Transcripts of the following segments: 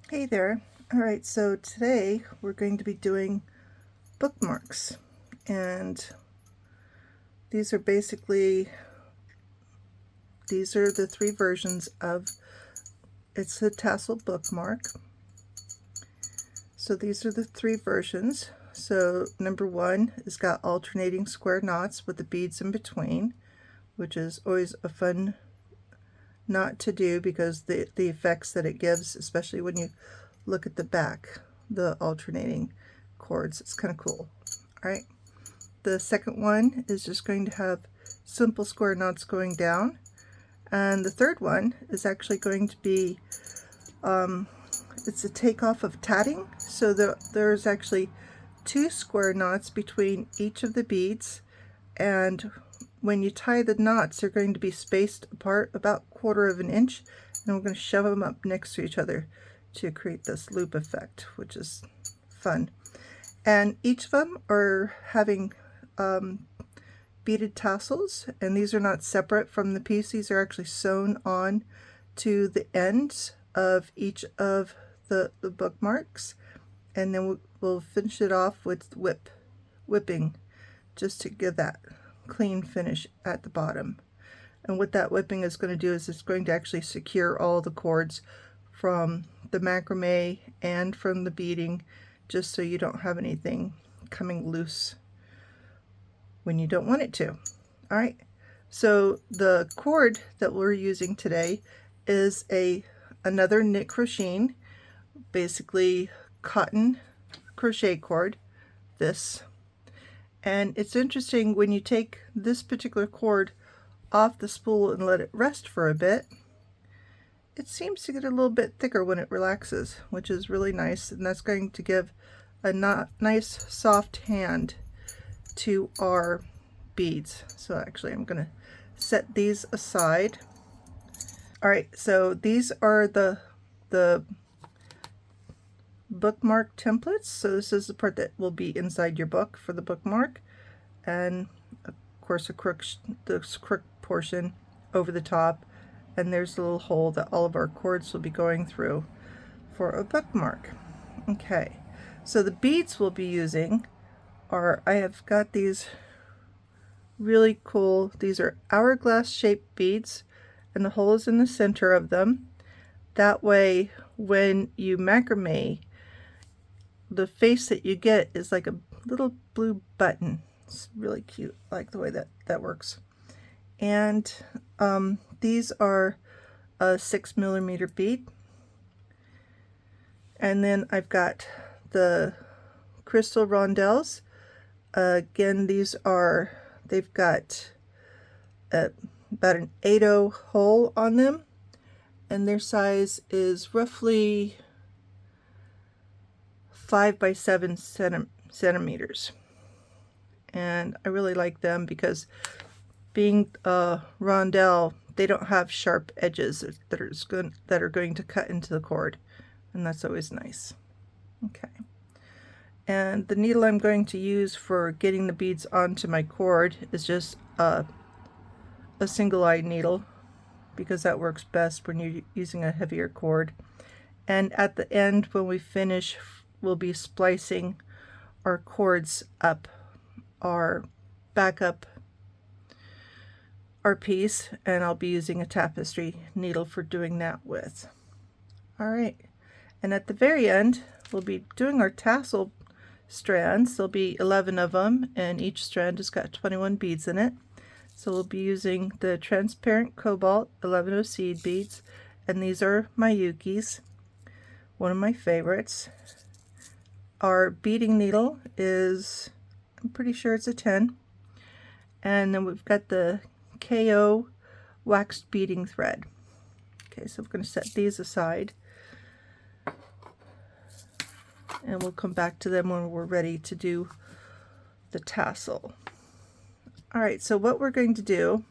Hey there. Alright, so today we're going to be doing bookmarks, and these are basically, these are the three versions of, it's a Tassel bookmark. So these are the three versions. So number one has got alternating square knots with the beads in between, which is always a fun knot to do because the effects that it gives, especially when you look at the back, the alternating cords, it's kind of cool. All right, the second one is just going to have simple square knots going down, and the third one is actually going to be it's a takeoff of tatting. So there's actually 2 square knots between each of the beads, and when you tie the knots, they're going to be spaced apart about 1/4 of an inch, and we're going to shove them up next to each other to create this loop effect, which is fun. And each of them are having beaded tassels, and these are not separate from the piece. These are actually sewn on to the ends of each of the bookmarks, and then we'll finish it off with whipping, just to give that clean finish at the bottom. And what that whipping is going to do is it's going to actually secure all the cords from the macrame and from the beading, just so you don't have anything coming loose when you don't want it to. All right, so the cord that we're using today is another knit crochet, basically cotton crochet cord, this. And it's interesting, when you take this particular cord off the spool and let it rest for a bit, it seems to get a little bit thicker when it relaxes, which is really nice, and that's going to give a nice soft hand to our beads. So actually I'm going to set these aside. All right, so these are the bookmark templates. So this is the part that will be inside your book for the bookmark, and of course the crook portion over the top, and there's a little hole that all of our cords will be going through for a bookmark. Okay, so the beads we'll be using are, I have got these really cool, these are hourglass shaped beads, and the hole is in the center of them. That way when you macrame, the face that you get is like a little blue button. It's really cute. I like the way that works. And these are a 6mm bead. And then I've got the crystal rondelles. Again, these are, they've got about an 8/0 hole on them, and their size is roughly 5 by 7 centimeters. And I really like them because, being a rondelle, they don't have sharp edges that are going to cut into the cord, and that's always nice. Okay, and the needle I'm going to use for getting the beads onto my cord is just a single-eyed needle, because that works best when you're using a heavier cord. And at the end, when we finish, we'll be splicing our cords up, back up our piece, and I'll be using a tapestry needle for doing that with. All right, and at the very end we'll be doing our tassel strands. There'll be 11 of them, and each strand has got 21 beads in it. So we'll be using the transparent cobalt 11/0 seed beads, and these are Miyuki's, one of my favorites. Our beading needle is, I'm pretty sure it's a 10, and then we've got the KO waxed beading thread. Okay, so we're going to set these aside, and we'll come back to them when we're ready to do the tassel. All right, so what we're going to do,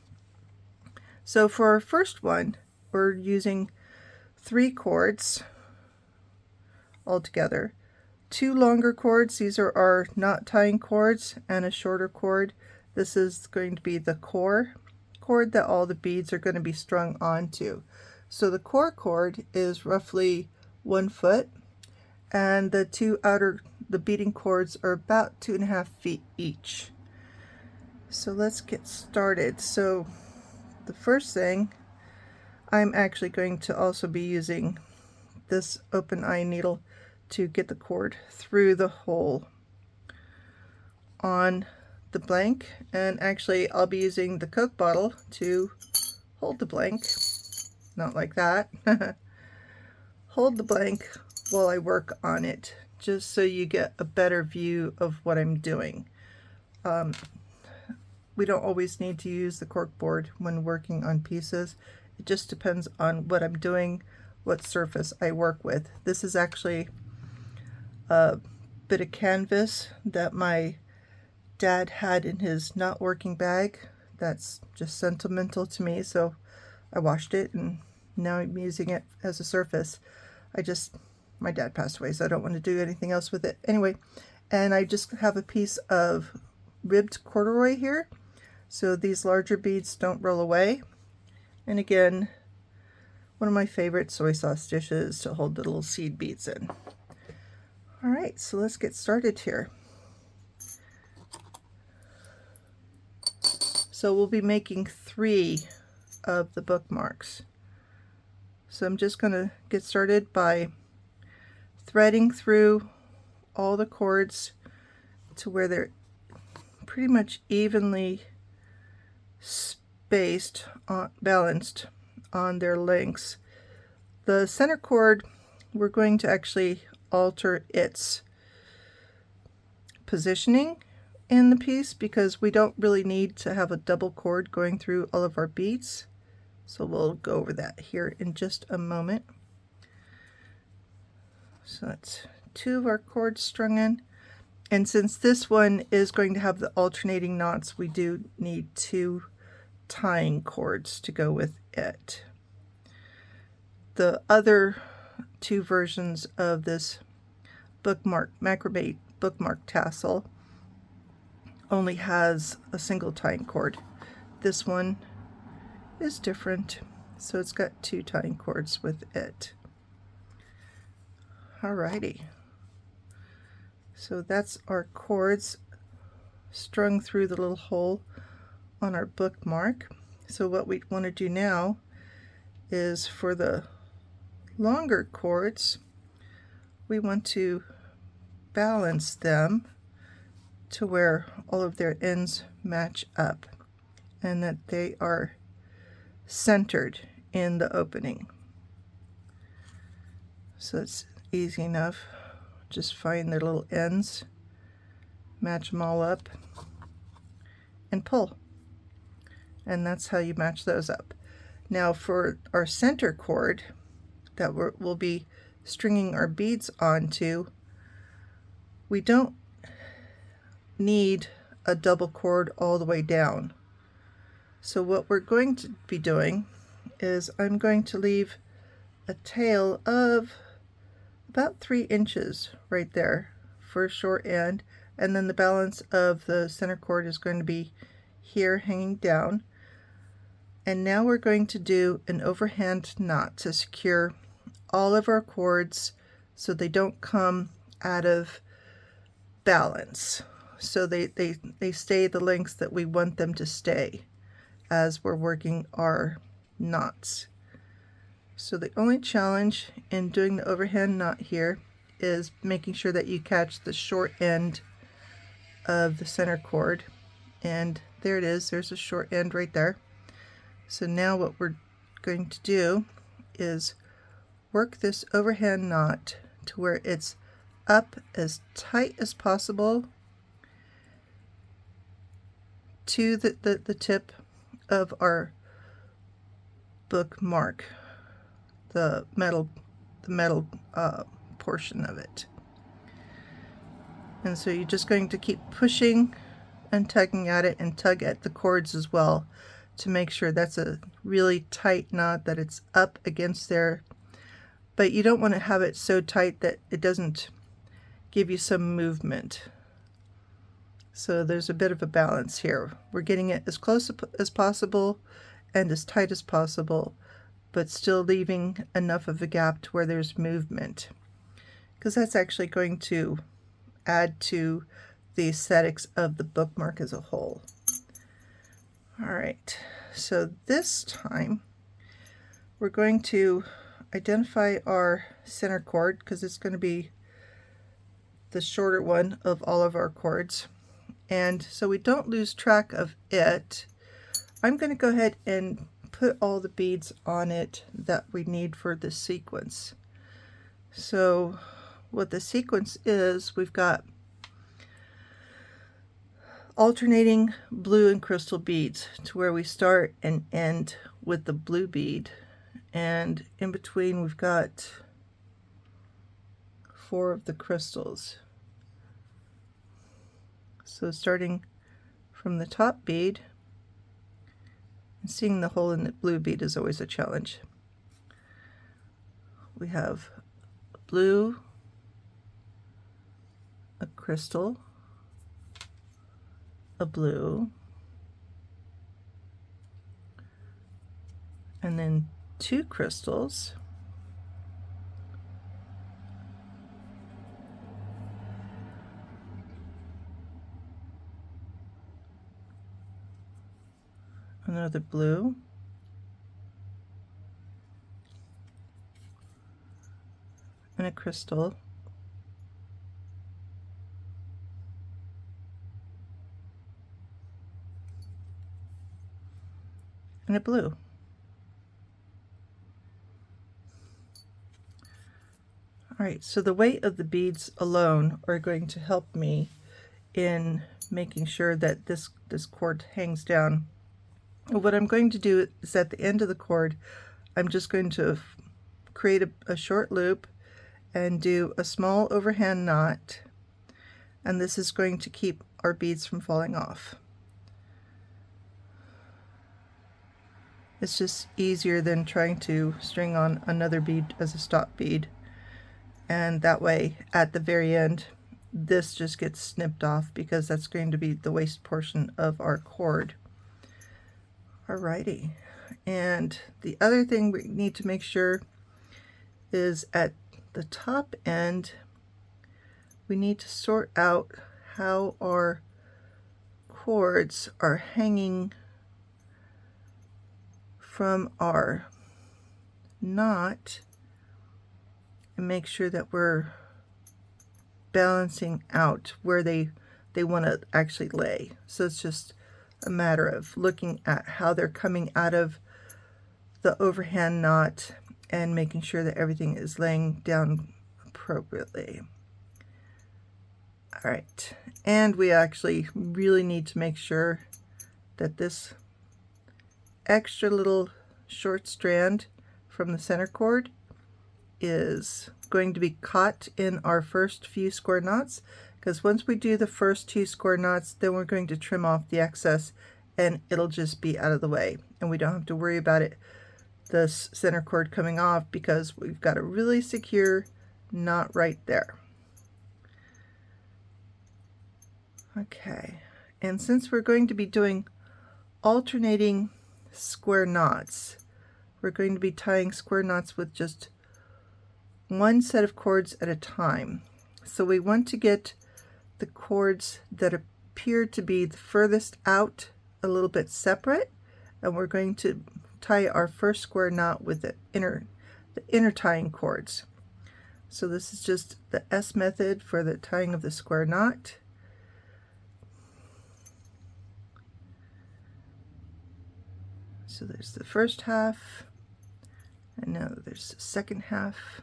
so for our first one, we're using 3 cords altogether. 2 longer cords, these are our knot tying cords, and a shorter cord. This is going to be the core cord that all the beads are going to be strung onto. So the core cord is roughly 1 foot, and the beading cords are about 2.5 feet each. So let's get started. So the first thing, I'm actually going to also be using this open eye needle to get the cord through the hole on the blank, and actually I'll be using the Coke bottle to hold the blank, not like that, hold the blank while I work on it, just so you get a better view of what I'm doing. We don't always need to use the cork board when working on pieces. It just depends on what I'm doing, what surface I work with. This is actually a bit of canvas that my dad had in his not working bag. That's just sentimental to me, so I washed it and now I'm using it as a surface. My dad passed away, so I don't want to do anything else with it anyway. And I just have a piece of ribbed corduroy here, so these larger beads don't roll away. And again, one of my favorite soy sauce dishes to hold the little seed beads in. All right, so let's get started here. So we'll be making 3 of the bookmarks. So I'm just going to get started by threading through all the cords to where they're pretty much evenly spaced, balanced on their lengths. The center cord, we're going to actually alter its positioning in the piece because we don't really need to have a double cord going through all of our beads. So we'll go over that here in just a moment. So that's 2 of our cords strung in. And since this one is going to have the alternating knots, we do need 2 tying cords to go with it. The other 2 versions of this bookmark, macramé bookmark tassel, only has a single tying cord. This one is different, so it's got 2 tying cords with it. Alrighty, so that's our cords strung through the little hole on our bookmark. So what we want to do now is, for the longer cords, we want to balance them to where all of their ends match up and that they are centered in the opening. So it's easy enough. Just find their little ends, match them all up, and pull. And that's how you match those up. Now for our center cord that we'll be stringing our beads onto, we don't need a double cord all the way down. So what we're going to be doing is I'm going to leave a tail of about 3 inches right there for a short end, and then the balance of the center cord is going to be here hanging down. And now we're going to do an overhand knot to secure all of our cords so they don't come out of balance. So they stay the lengths that we want them to stay as we're working our knots. So the only challenge in doing the overhand knot here is making sure that you catch the short end of the center cord. And there it is, there's a short end right there. So now what we're going to do is work this overhand knot to where it's up as tight as possible to the tip of our bookmark, the metal portion of it. And so you're just going to keep pushing and tugging at it, and tug at the cords as well to make sure that's a really tight knot, that it's up against there. But you don't want to have it so tight that it doesn't give you some movement. So there's a bit of a balance here. We're getting it as close as possible and as tight as possible, but still leaving enough of a gap to where there's movement, because that's actually going to add to the aesthetics of the bookmark as a whole. All right, so this time we're going to identify our center cord, because it's going to be the shorter one of all of our cords, and so we don't lose track of it, I'm going to go ahead and put all the beads on it that we need for the sequence. So what the sequence is, we've got alternating blue and crystal beads to where we start and end with the blue bead, and in between we've got 4 of the crystals. So starting from the top bead, and seeing the hole in the blue bead is always a challenge. We have blue, a crystal, a blue, and then 2 crystals, another blue, and a crystal, and a blue. All right, so the weight of the beads alone are going to help me in making sure that this cord hangs down. What I'm going to do is at the end of the cord, I'm just going to create a short loop and do a small overhand knot, and this is going to keep our beads from falling off. It's just easier than trying to string on another bead as a stop bead, and that way at the very end this just gets snipped off, because that's going to be the waist portion of our cord. Alrighty, and the other thing we need to make sure is at the top end we need to sort out how our cords are hanging from our knot, and make sure that we're balancing out where they want to actually lay. So it's just a matter of looking at how they're coming out of the overhand knot and making sure that everything is laying down appropriately. All right, and we actually really need to make sure that this extra little short strand from the center cord is going to be caught in our first few square knots, because once we do the first 2 square knots, then we're going to trim off the excess and it'll just be out of the way, and we don't have to worry about it, the center cord coming off, because we've got a really secure knot right there. Okay, and since we're going to be doing alternating square knots, we're going to be tying square knots with just 1 set of cords at a time. So we want to get the cords that appear to be the furthest out a little bit separate, and we're going to tie our first square knot with the inner tying cords. So this is just the S method for the tying of the square knot. So there's the first half, and now there's the second half.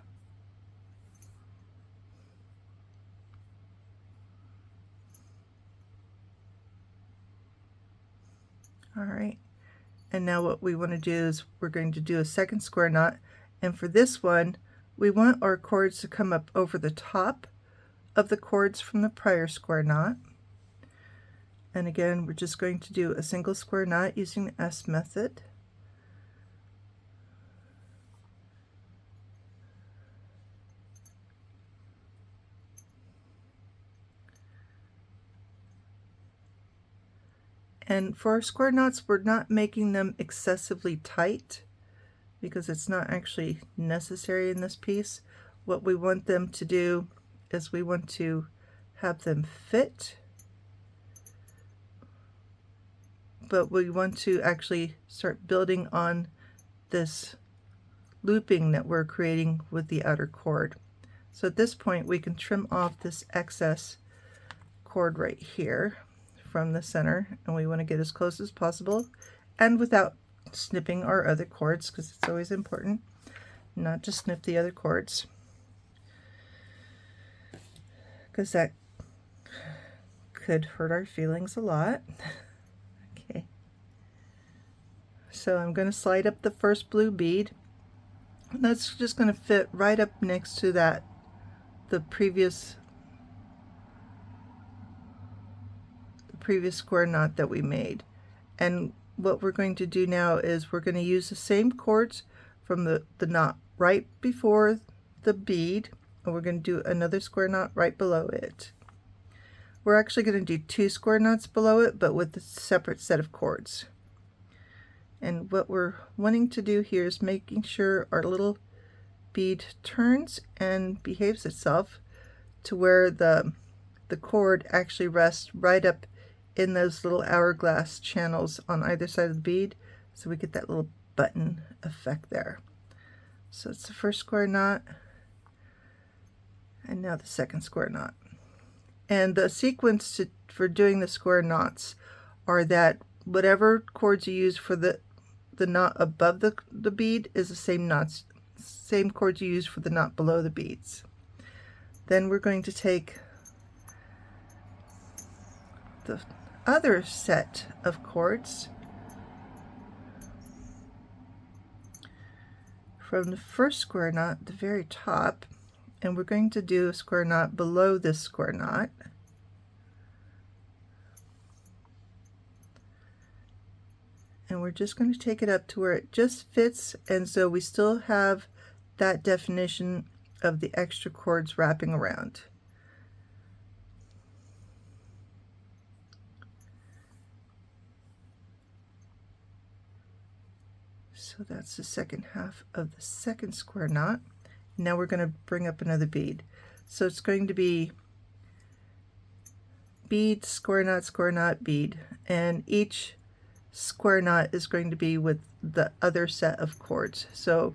All right, and now what we want to do is we're going to do a second square knot, and for this one we want our cords to come up over the top of the cords from the prior square knot. And again, we're just going to do a single square knot using the S method. And for our square knots, we're not making them excessively tight, because it's not actually necessary in this piece. What we want them to do is we want to have them fit, but we want to actually start building on this looping that we're creating with the outer cord. So at this point we can trim off this excess cord right here from the center, and we want to get as close as possible and without snipping our other cords, because it's always important not to snip the other cords, because that could hurt our feelings a lot. Okay, so I'm going to slide up the first blue bead, and that's just going to fit right up next to that, the previous square knot that we made. And what we're going to do now is we're going to use the same cords from the knot right before the bead, and we're going to do another square knot right below it. We're actually going to do 2 square knots below it, but with a separate set of cords. And what we're wanting to do here is making sure our little bead turns and behaves itself to where the cord actually rests right up in those little hourglass channels on either side of the bead, so we get that little button effect there. So it's the first square knot, and now the second square knot. And the sequence for doing the square knots are that whatever cords you use for the knot above the bead is the same cords you use for the knot below the beads. Then we're going to take the other set of cords from the first square knot at the very top, and we're going to do a square knot below this square knot. And we're just going to take it up to where it just fits, and so we still have that definition of the extra cords wrapping around. So that's the second half of the second square knot. Now we're going to bring up another bead. So it's going to be bead, square knot, bead, and each square knot is going to be with the other set of cords. So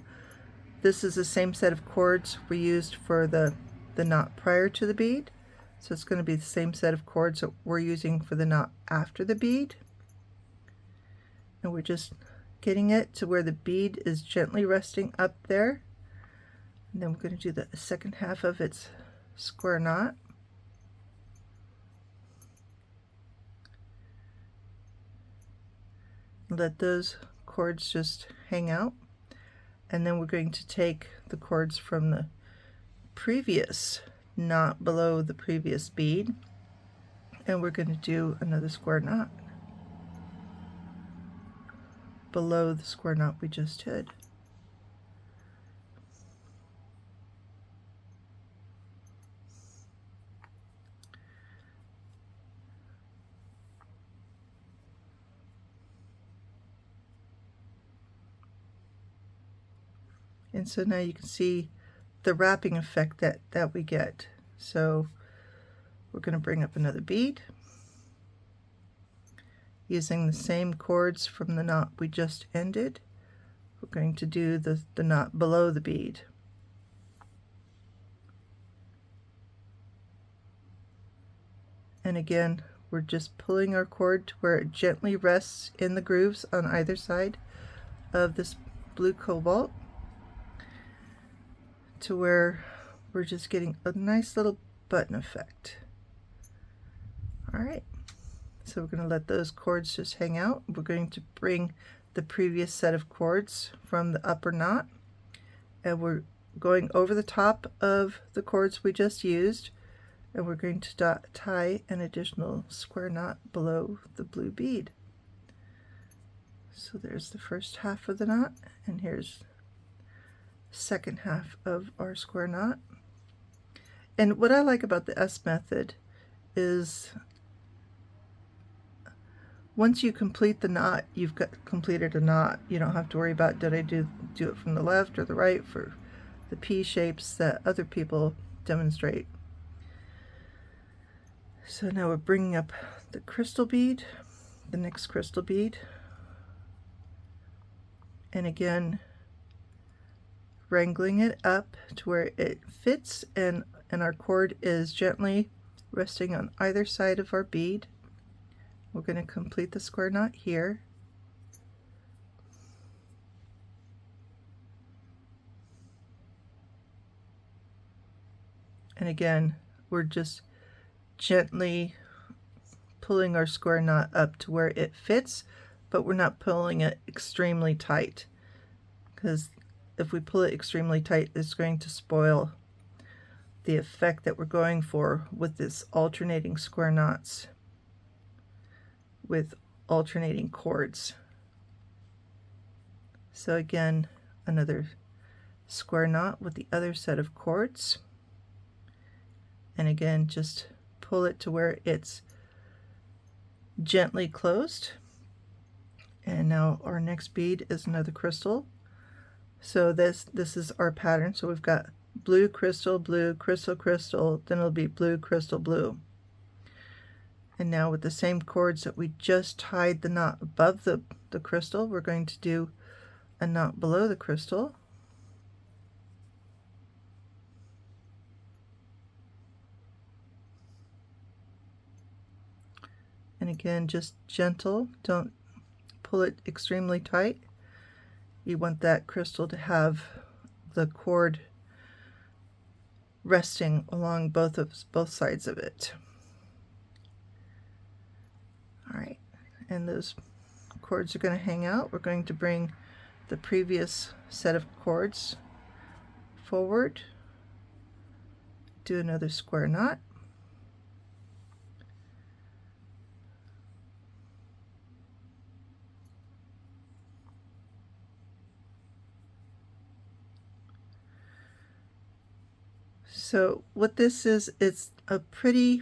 this is the same set of cords we used for the knot prior to the bead. So it's going to be the same set of cords that we're using for the knot after the bead. And we're just getting it to where the bead is gently resting up there. And then we're going to do the second half of its square knot. Let those cords just hang out. And then we're going to take the cords from the previous knot below the previous bead, and we're going to do another square knot below the square knot we just did. And so now you can see the wrapping effect that we get. So we're going to bring up another bead using the same cords from the knot we just ended. We're going to do the knot below the bead. And again, we're just pulling our cord to where it gently rests in the grooves on either side of this blue cobalt, to where we're just getting a nice little button effect. Alright, so we're going to let those cords just hang out. We're going to bring the previous set of cords from the upper knot, and we're going over the top of the cords we just used, and we're going to tie an additional square knot below the blue bead. So there's the first half of the knot, and here's second half of our square knot. And what I like about the S method is once you complete the knot, you've completed a knot. You don't have to worry about, did I do it from the left or the right for the P shapes that other people demonstrate. So now we're bringing up the crystal bead, the next crystal bead, and again wrangling it up to where it fits, and our cord is gently resting on either side of our bead. We're going to complete the square knot here. And again, we're just gently pulling our square knot up to where it fits, but we're not pulling it extremely tight, because if we pull it extremely tight, it's going to spoil the effect that we're going for with this alternating square knots with alternating cords. So again, another square knot with the other set of cords, and again just pull it to where it's gently closed. And now our next bead is another crystal. So this is our pattern. So we've got blue, crystal, crystal, then it'll be blue, crystal, blue. And now with the same cords that we just tied the knot above the crystal, we're going to do a knot below the crystal. And again, just gentle, don't pull it extremely tight. You want that crystal to have the cord resting along both sides of it. All right, and those cords are going to hang out. We're going to bring the previous set of cords forward, do another square knot, so what this is, it's a pretty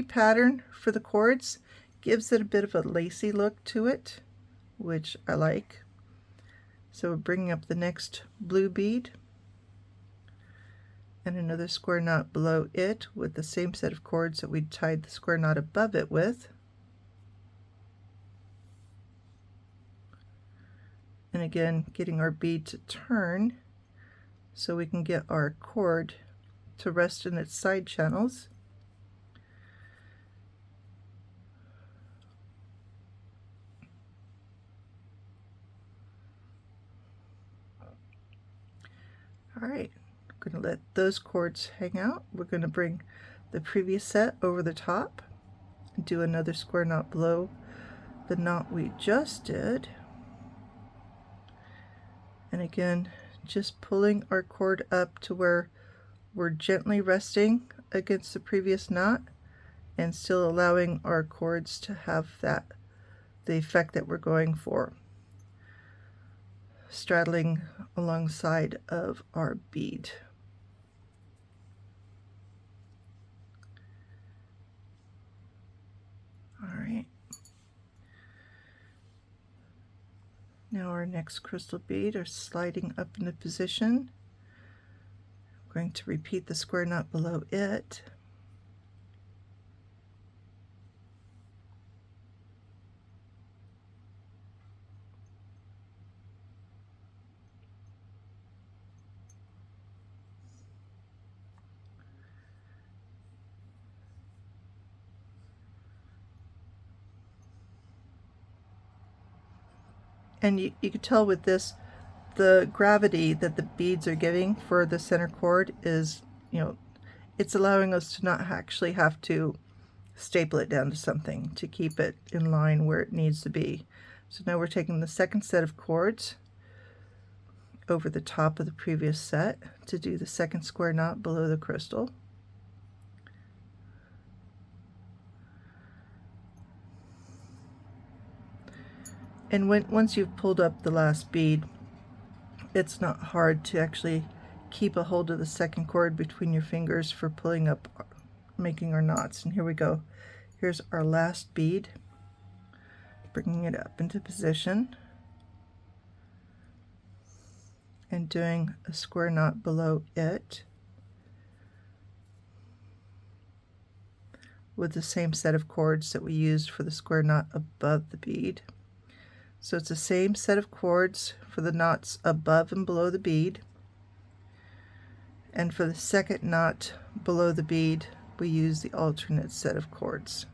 pattern for the cords. Gives it a bit of a lacy look to it, which I like. So we're bringing up the next blue bead and another square knot below it with the same set of cords that we tied the square knot above it with. And again, getting our bead to turn so we can get our cord to rest in its side channels. All right, I'm going to let those cords hang out. We're going to bring the previous set over the top and do another square knot below the knot we just did. And again, just pulling our cord up to where we're gently resting against the previous knot and still allowing our cords to have the effect that we're going for, straddling alongside of our bead. All right. Now our next crystal bead are sliding up into position. I'm going to repeat the square knot below it. And you can tell with this, the gravity that the beads are giving for the center cord is, it's allowing us to not actually have to staple it down to something to keep it in line where it needs to be. So now we're taking the second set of cords over the top of the previous set to do the second square knot below the crystal. And once you've pulled up the last bead, it's not hard to actually keep a hold of the second cord between your fingers for pulling up, making our knots. And here we go. Here's our last bead. bringing it up into position and doing a square knot below it with the same set of cords that we used for the square knot above the bead. So it's the same set of cords for the knots above and below the bead, and for the second knot below the bead we use the alternate set of cords.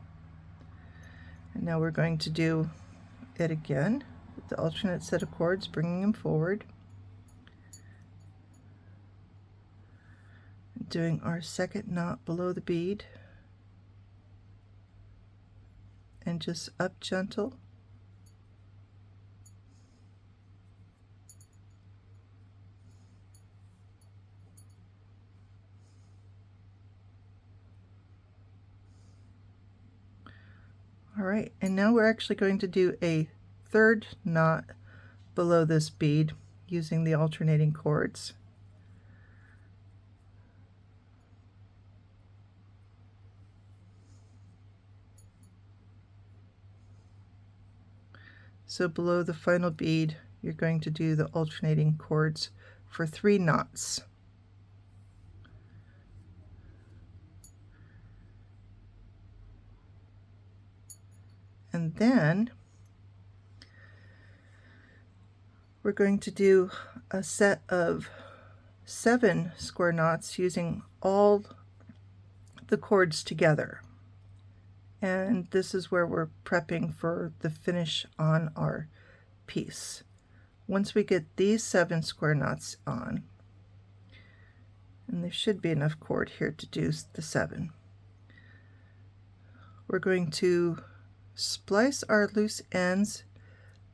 And now we're going to do it again with the alternate set of cords, bringing them forward, doing our second knot below the bead, and just up gentle. All right, and now we're actually going to do a third knot below this bead using the alternating cords. So below the final bead, you're going to do the alternating cords for 3 knots. And then we're going to do a set of 7 square knots using all the cords together. And this is where we're prepping for the finish on our piece. Once we get these 7 square knots on, and there should be enough cord here to do the 7, we're going to splice our loose ends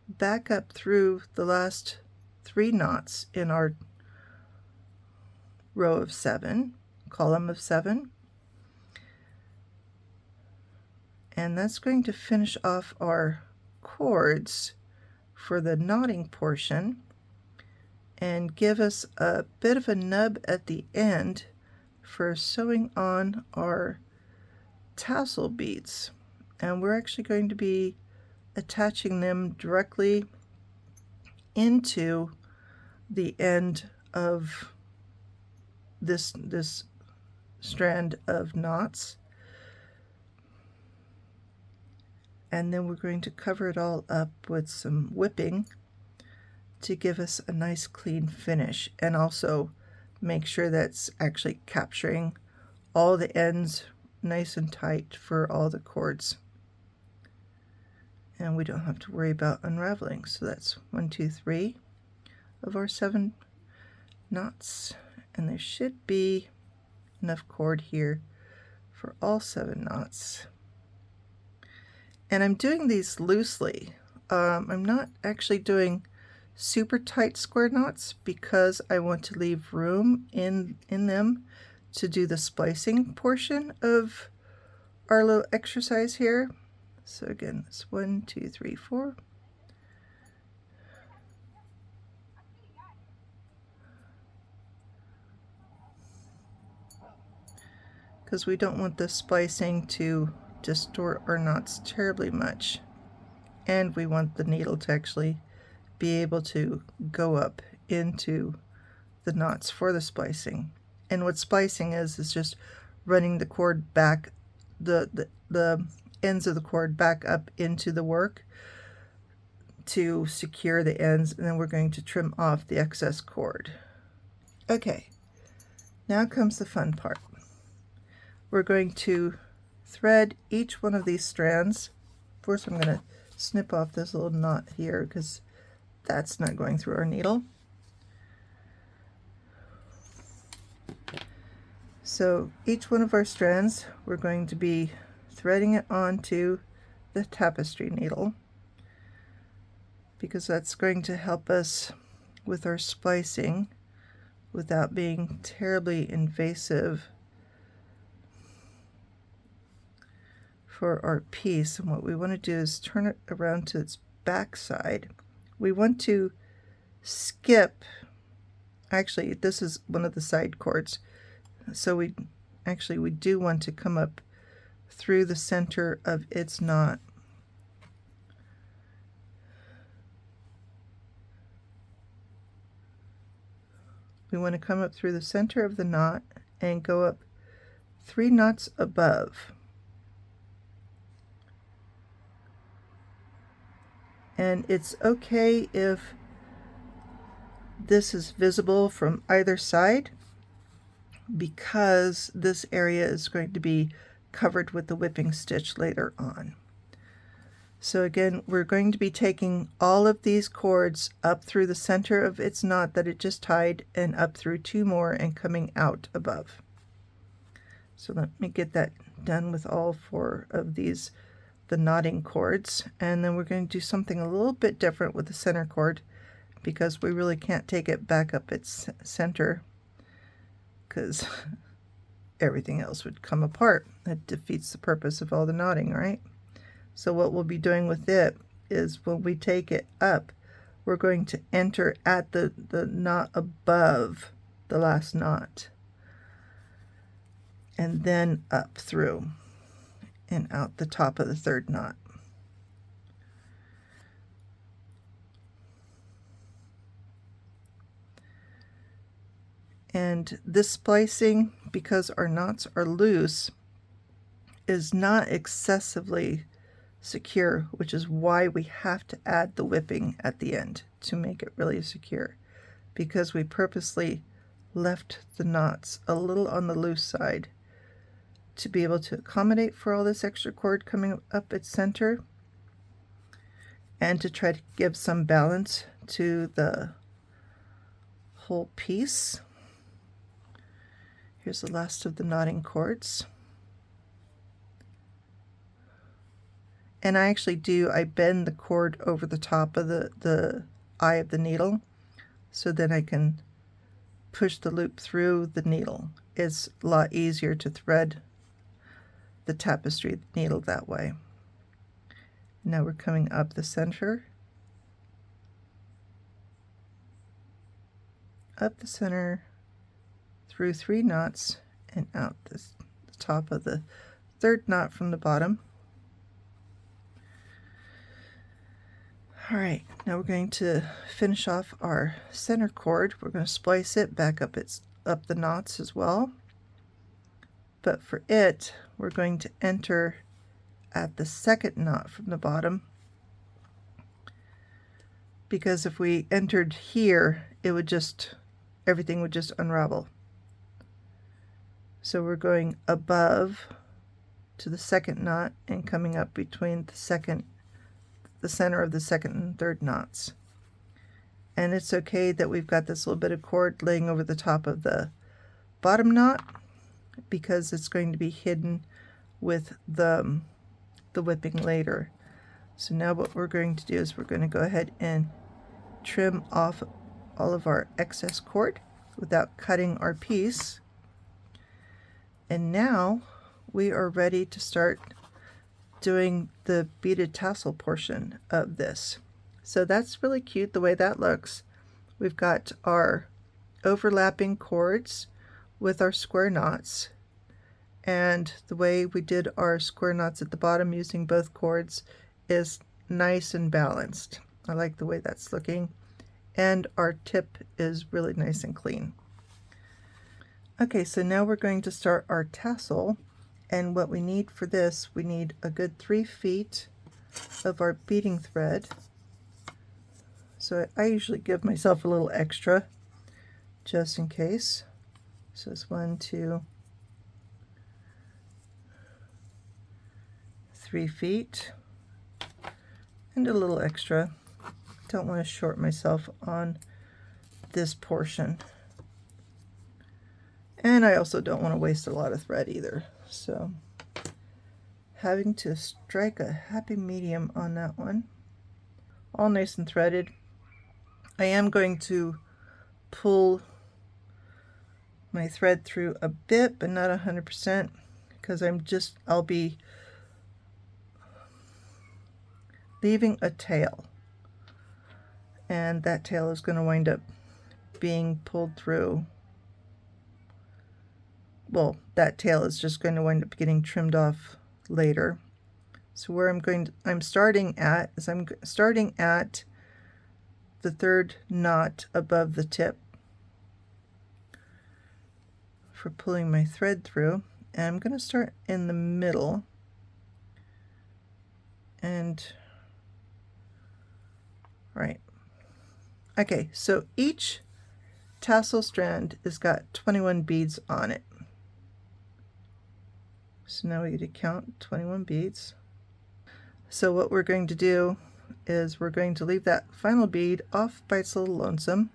back up through the last 3 knots in our row of 7, column of 7. And that's going to finish off our cords for the knotting portion and give us a bit of a nub at the end for sewing on our tassel beads. And we're actually going to be attaching them directly into the end of this strand of knots. And then we're going to cover it all up with some whipping to give us a nice clean finish, and also make sure that's actually capturing all the ends nice and tight for all the cords, and we don't have to worry about unraveling. So that's 1, 2, 3 of our 7 knots, and there should be enough cord here for all 7 knots. And I'm doing these loosely. I'm not actually doing super tight square knots because I want to leave room in them to do the splicing portion of our little exercise here. So again, it's 1, 2, 3, 4. Because we don't want the splicing to distort our knots terribly much, and we want the needle to actually be able to go up into the knots for the splicing. And what splicing is just running the cord back, the ends of the cord back up into the work to secure the ends, and then we're going to trim off the excess cord. Okay, now comes the fun part. We're going to thread each one of these strands. First, I'm going to snip off this little knot here because that's not going through our needle. So each one of our strands, we're going to be threading it onto the tapestry needle, because that's going to help us with our splicing without being terribly invasive for our piece. And what we want to do is turn it around to its back side. We want to skip, actually this is one of the side cords, so we do want to come up through the center of its knot we want to come up through the center of the knot and go up 3 knots above. And it's okay if this is visible from either side, because this area is going to be covered with the whipping stitch later on. So again, we're going to be taking all of these cords up through the center of its knot that it just tied, and up through 2 more and coming out above. So let me get that done with all 4 of these, the knotting cords, and then we're going to do something a little bit different with the center cord, because we really can't take it back up its center, because everything else would come apart. That defeats the purpose of all the knotting, right? So what we'll be doing with it is, when we take it up, we're going to enter at the knot above the last knot, and then up through and out the top of the 3rd knot. And this splicing, because our knots are loose, is not excessively secure, which is why we have to add the whipping at the end to make it really secure, because we purposely left the knots a little on the loose side to be able to accommodate for all this extra cord coming up its center, and to try to give some balance to the whole piece. Here's the last of the knotting cords. And I bend the cord over the top of the eye of the needle, so then I can push the loop through the needle. It's a lot easier to thread the tapestry needle that way. Now we're coming up the center, up the center, through 3 knots, and out the top of the 3rd knot from the bottom. All right, now we're going to finish off our center cord. We're going to splice it back up the knots as well. But for it, we're going to enter at the 2nd knot from the bottom, because if we entered here, everything would just unravel. So we're going above to the 2nd knot and coming up between the center of the 2nd and 3rd knots. And it's okay that we've got this little bit of cord laying over the top of the bottom knot, because it's going to be hidden with the whipping later. So now what we're going to do is, we're going to go ahead and trim off all of our excess cord without cutting our piece. And now we are ready to start doing the beaded tassel portion of this. So that's really cute the way that looks. We've got our overlapping cords with our square knots, and the way we did our square knots at the bottom using both cords is nice and balanced. I like the way that's looking, and our tip is really nice and clean. Okay, so now we're going to start our tassel, and what we need for this, we need a good 3 feet of our beading thread. So I usually give myself a little extra just in case. So it's 1, 2, 3 feet, and a little extra. Don't want to short myself on this portion. And I also don't want to waste a lot of thread either. So having to strike a happy medium on that one. All nice and threaded. I am going to pull my thread through a bit, but not 100%, because I'll be leaving a tail, and that tail is going to wind up being pulled through. Well, that tail is just going to wind up getting trimmed off later. So where I'm starting at is I'm starting at the 3rd knot above the tip. for pulling my thread through, and I'm going to start in the middle and right. Okay, so each tassel strand has got 21 beads on it. So now we get to count 21 beads. So what we're going to do is we're going to leave that final bead off by its little lonesome.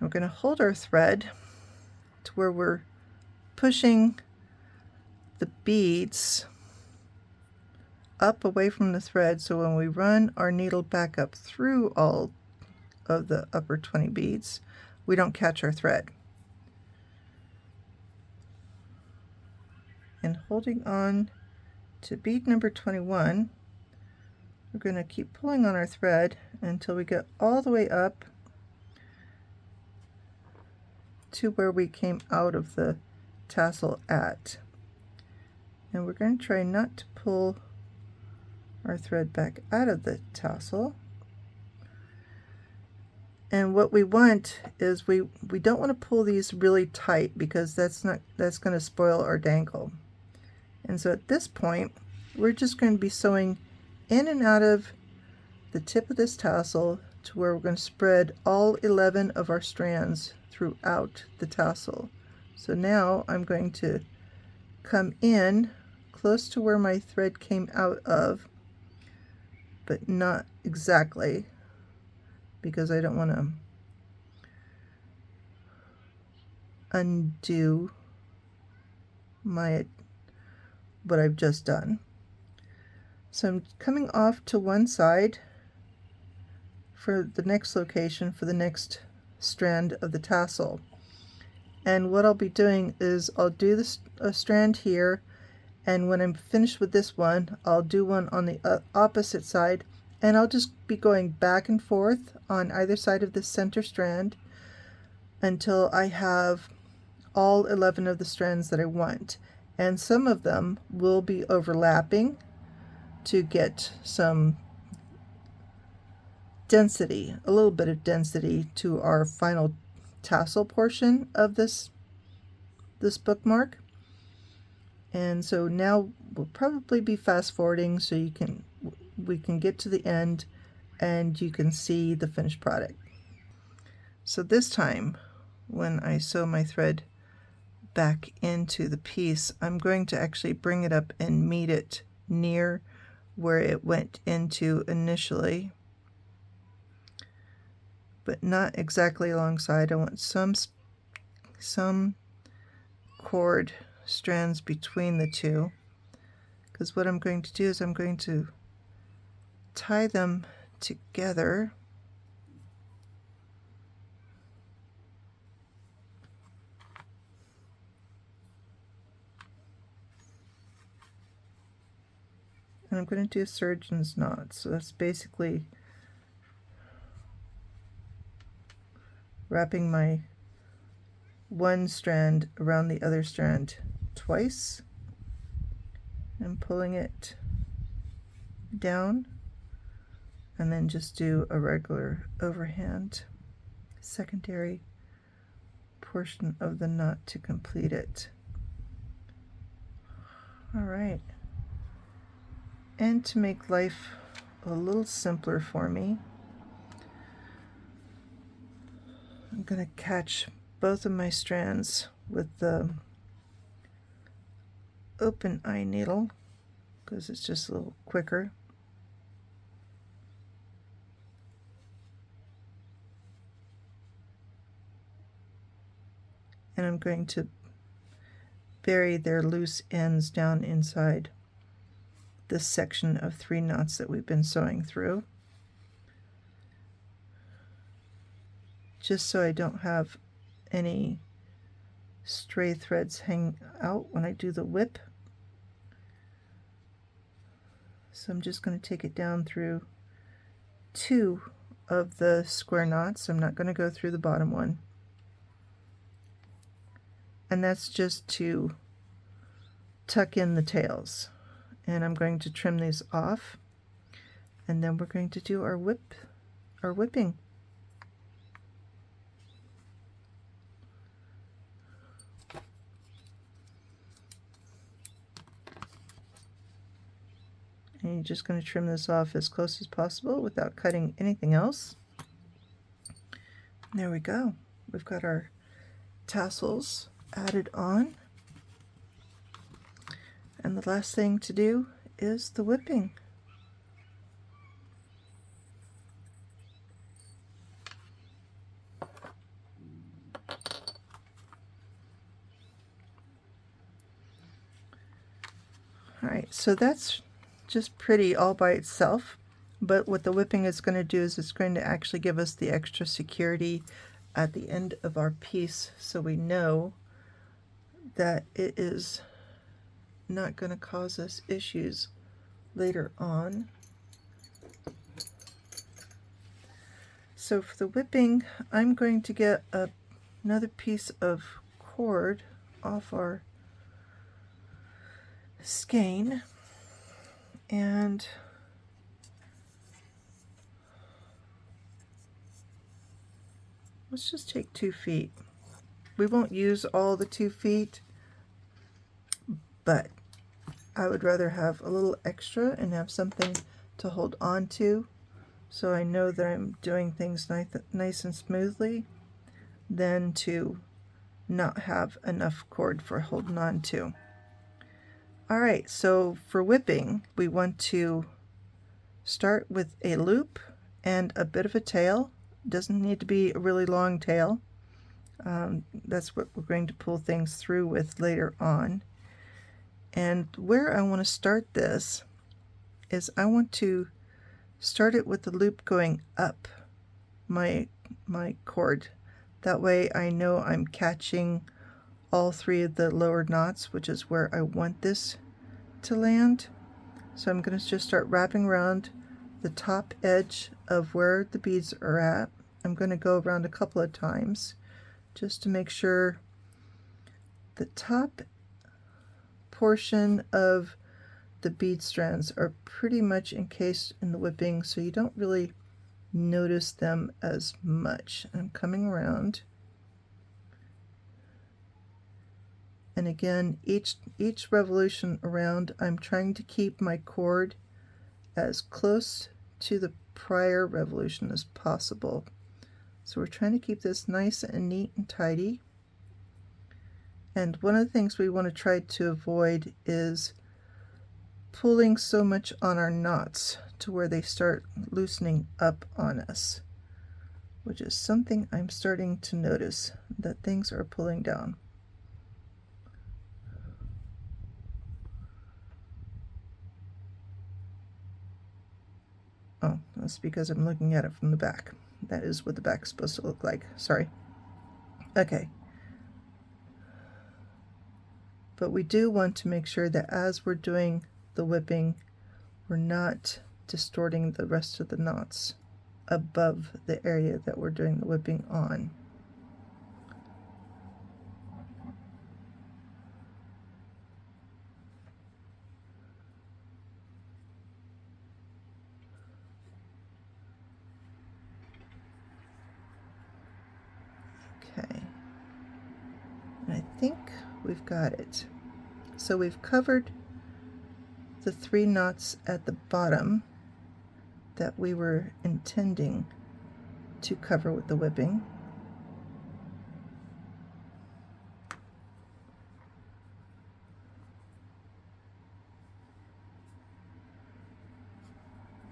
We're going to hold our thread to where we're pushing the beads up away from the thread, so when we run our needle back up through all of the upper 20 beads, we don't catch our thread. And holding on to bead number 21, we're going to keep pulling on our thread until we get all the way up to where we came out of the tassel at. And we're going to try not to pull our thread back out of the tassel. And what we want is we don't want to pull these really tight, because that's going to spoil our dangle. And so at this point we're just going to be sewing in and out of the tip of this tassel to where we're going to spread all 11 of our strands throughout the tassel. So now I'm going to come in close to where my thread came out of, but not exactly, because I don't want to undo what I've just done. So I'm coming off to one side for the next location for the next strand of the tassel. And what I'll be doing is I'll do a strand here, and when I'm finished with this one, I'll do one on the opposite side, and I'll just be going back and forth on either side of the center strand until I have all 11 of the strands that I want. And some of them will be overlapping to get some density, a little bit of density to our final tassel portion of this bookmark. And so now we'll probably be fast forwarding so we can get to the end and you can see the finished product. So this time when I sew my thread back into the piece, I'm going to actually bring it up and meet it near where it went into initially, but not exactly alongside. I want some cord strands between the two, because what I'm going to do is I'm going to tie them together and I'm going to do a surgeon's knot. So that's basically wrapping my one strand around the other strand twice and pulling it down, and then just do a regular overhand secondary portion of the knot to complete it. All right. And to make life a little simpler for me, I'm going to catch both of my strands with the open eye needle because it's just a little quicker. And I'm going to bury their loose ends down inside this section of 3 knots that we've been sewing through, just so I don't have any stray threads hang out when I do the whip. So I'm just going to take it down through 2 of the square knots. I'm not going to go through the bottom one, and that's just to tuck in the tails. And I'm going to trim these off, and then we're going to do our whipping. And you're just going to trim this off as close as possible without cutting anything else. There we go. We've got our tassels added on. And the last thing to do is the whipping. Alright, so that's just pretty all by itself, but what the whipping is going to do is it's going to actually give us the extra security at the end of our piece, so we know that it is not going to cause us issues later on. So for the whipping, I'm going to get another piece of cord off our skein, and let's just take 2 feet. We won't use all the 2 feet, but I would rather have a little extra and have something to hold on to, so I know that I'm doing things nice and smoothly, than to not have enough cord for holding on to. Alright, so for whipping, we want to start with a loop and a bit of a tail. Doesn't need to be a really long tail. That's what we're going to pull things through with later on. And where I want to start this is I want to start it with the loop going up my cord. That way I know I'm catching all 3 of the lower knots, which is where I want this to land. So I'm going to just start wrapping around the top edge of where the beads are at. I'm going to go around a couple of times just to make sure the top portion of the bead strands are pretty much encased in the whipping, so you don't really notice them as much. I'm coming around. And again, each revolution around, I'm trying to keep my cord as close to the prior revolution as possible. So we're trying to keep this nice and neat and tidy. And one of the things we want to try to avoid is pulling so much on our knots to where they start loosening up on us, which is something I'm starting to notice, that things are pulling down. Oh, that's because I'm looking at it from the back. That is what the back is supposed to look like. Sorry. Okay. But we do want to make sure that as we're doing the whipping, we're not distorting the rest of the knots above the area that we're doing the whipping on. Okay, and I think we've got it. So we've covered the 3 knots at the bottom that we were intending to cover with the whipping.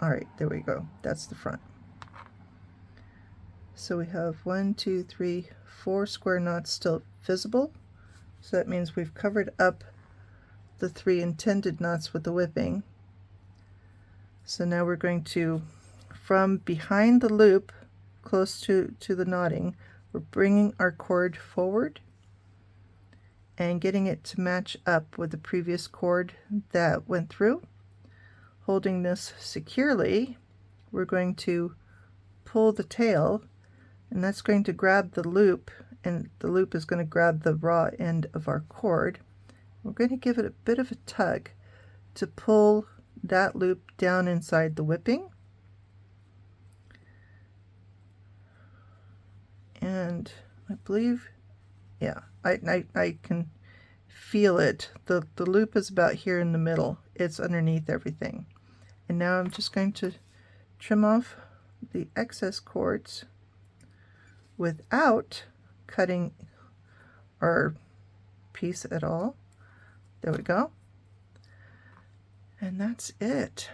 All right, there we go. That's the front. So we have 1, 2, 3, 4 square knots still visible. So that means we've covered up the 3 intended knots with the whipping. So now we're going to, from behind the loop, close to the knotting, we're bringing our cord forward and getting it to match up with the previous cord that went through. Holding this securely, we're going to pull the tail, and that's going to grab the loop, and the loop is going to grab the raw end of our cord. We're going to give it a bit of a tug to pull that loop down inside the whipping. And I believe, yeah, I can feel it. The loop is about here in the middle. It's underneath everything. And now I'm just going to trim off the excess cords without cutting our piece at all. There we go. And that's it.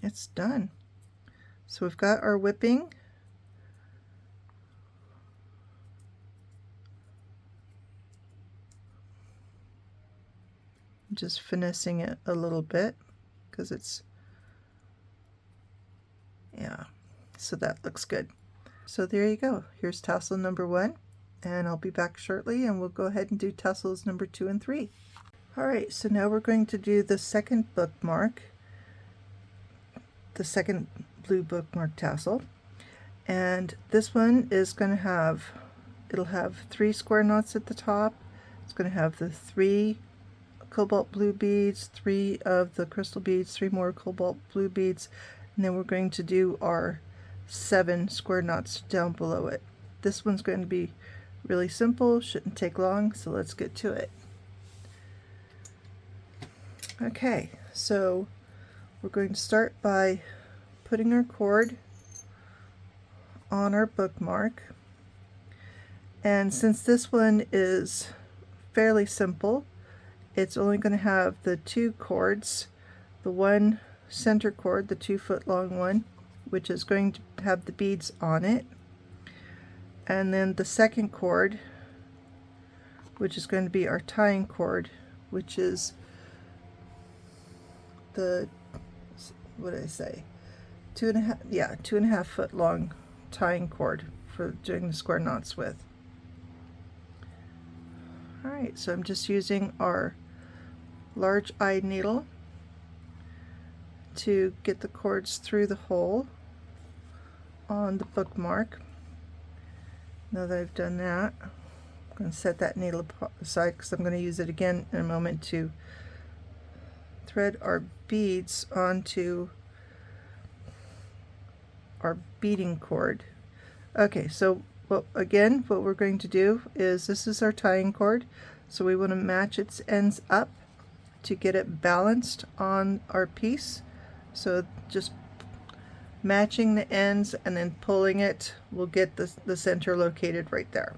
It's done. So we've got our whipping. Just finessing it a little bit because it's, yeah, so that looks good. So there you go. Here's tassel number 1, and I'll be back shortly and we'll go ahead and do tassels number 2 and 3. Alright, so now we're going to do the second bookmark, the second blue bookmark tassel, and this one is going to have, it'll have 3 square knots at the top. It's going to have the 3 cobalt blue beads, 3 of the crystal beads, 3 more cobalt blue beads, and then we're going to do our 7 square knots down below it. This one's going to be really simple, shouldn't take long, so let's get to it. Okay, so we're going to start by putting our cord on our bookmark, and since this one is fairly simple, it's only going to have the 2 cords, the one center cord, the 2-foot long one, which is going to have the beads on it, and then the second cord, which is going to be our tying cord, which is the, what did I say, 2.5 foot long tying cord for doing the square knots with. Alright, so I'm just using our large eye needle to get the cords through the hole on the bookmark. Now that I've done that, I'm going to set that needle aside because I'm going to use it again in a moment to thread our beads onto our beading cord. Okay, so what we're going to do is, this is our tying cord, so we want to match its ends up to get it balanced on our piece. So just matching the ends and then pulling it will get the center located right there.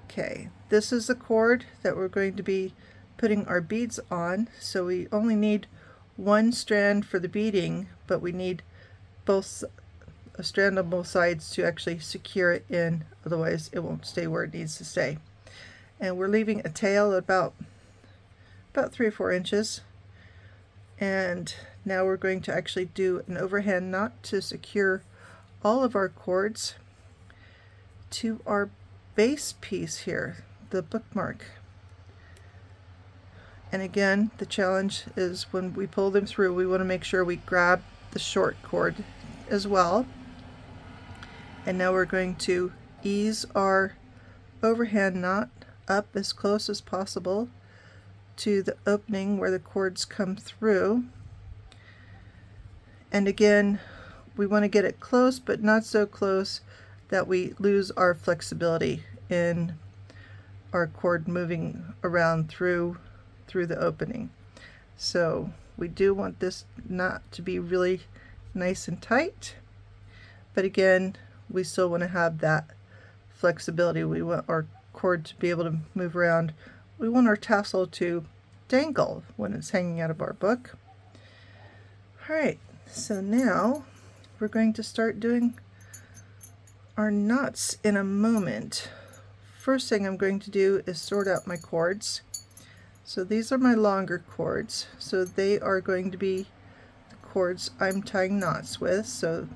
Okay, this is the cord that we're going to be putting our beads on, so we only need 1 strand for the beading, but we need a strand on both sides to actually secure it in, otherwise it won't stay where it needs to stay. And we're leaving a tail about 3 or 4 inches, and now we're going to actually do an overhand knot to secure all of our cords to our base piece here, the bookmark. And again, the challenge is when we pull them through, we want to make sure we grab the short cord as well. And now we're going to ease our overhand knot up as close as possible to the opening where the cords come through. And again, we want to get it close, but not so close that we lose our flexibility in our cord moving around through the opening. So we do want this knot to be really nice and tight, but again, we still want to have that flexibility. We want our cord to be able to move around. We want our tassel to dangle when it's hanging out of our book. Alright, so now we're going to start doing our knots in a moment. First thing I'm going to do is sort out my cords. So these are my longer cords, so they are going to be the cords I'm tying knots with. So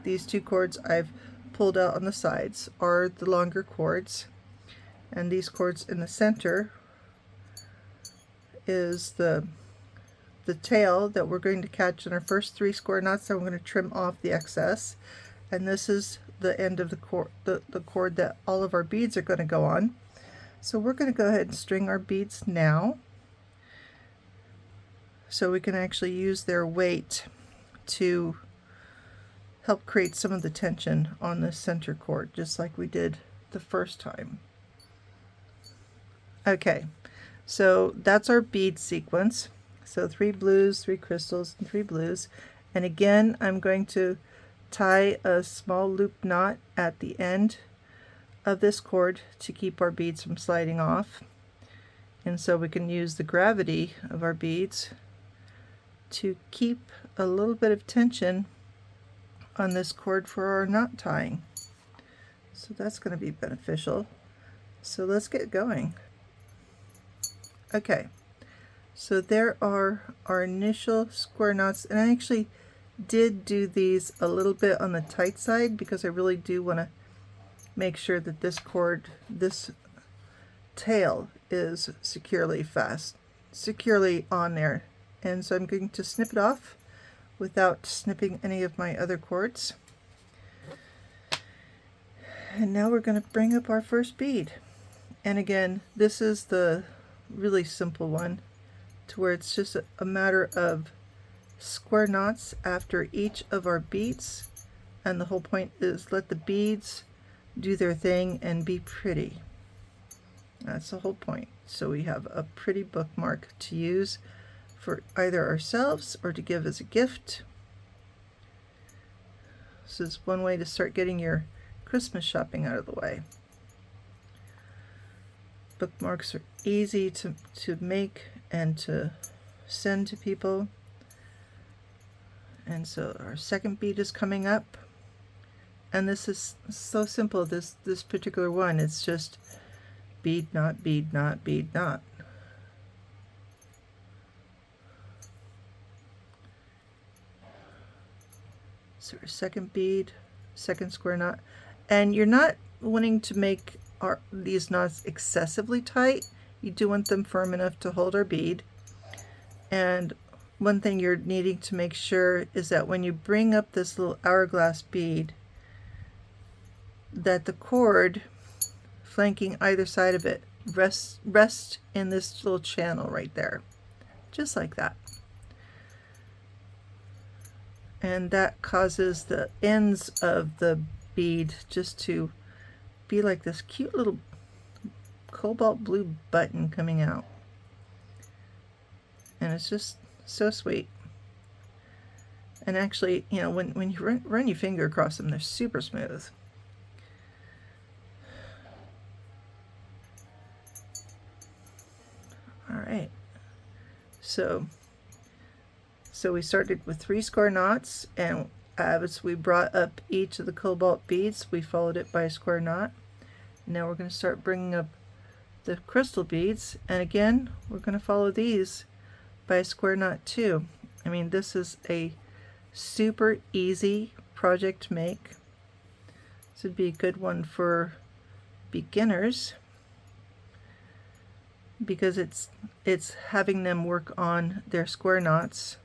these 2 cords I've pulled out on the sides are the longer cords, and these cords in the center is the tail that we're going to catch in our first 3 square knots. So I'm going to trim off the excess, and this is the end of the cord that all of our beads are going to go on. So we're going to go ahead and string our beads now, so we can actually use their weight to help create some of the tension on the center cord, just like we did the first time. Okay, so that's our bead sequence. So 3 blues, 3 crystals, and 3 blues. And again, I'm going to tie a small loop knot at the end of this cord to keep our beads from sliding off. And so we can use the gravity of our beads to keep a little bit of tension on this cord for our knot tying. So that's going to be beneficial. So let's get going. Okay, so there are our initial square knots, and I actually did do these a little bit on the tight side because I really do want to make sure that this cord, this tail, is securely on there. And so I'm going to snip it off without snipping any of my other cords. And now we're going to bring up our first bead. And again, this is the really simple one, to where it's just a matter of square knots after each of our beads, and the whole point is let the beads do their thing and be pretty. That's the whole point. So we have a pretty bookmark to use for either ourselves or to give as a gift. This is one way to start getting your Christmas shopping out of the way. Bookmarks are easy to make and to send to people. And so our second bead is coming up, and this is so simple. This particular one, it's just bead knot, bead knot, bead knot. So our second bead, second square knot, and you're not wanting to make these knots excessively tight. You do want them firm enough to hold our bead. And one thing you're needing to make sure is that when you bring up this little hourglass bead, that the cord flanking either side of it rest in this little channel right there, just like that. And that causes the ends of the bead just to be like this cute little cobalt blue button coming out. And it's just so sweet. And actually, you know, when you run your finger across them, they're super smooth. All right. So we started with 3 square knots, and as we brought up each of the cobalt beads, we followed it by a square knot. Now we're going to start bringing up the crystal beads, and again we're going to follow these by a square knot too. I mean, this is a super easy project to make. This would be a good one for beginners because it's having them work on their square knots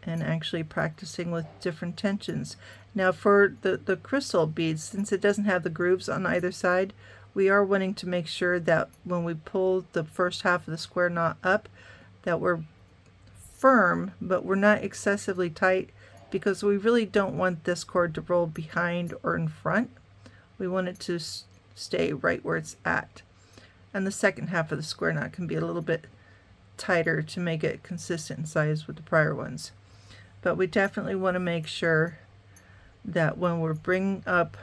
and actually practicing with different tensions. Now for the crystal beads, since it doesn't have the grooves on either side, we are wanting to make sure that when we pull the first half of the square knot up, that we're firm, but we're not excessively tight, because we really don't want this cord to roll behind or in front. We want it to stay right where it's at. And the second half of the square knot can be a little bit tighter to make it consistent in size with the prior ones. But we definitely want to make sure that when we're bringing up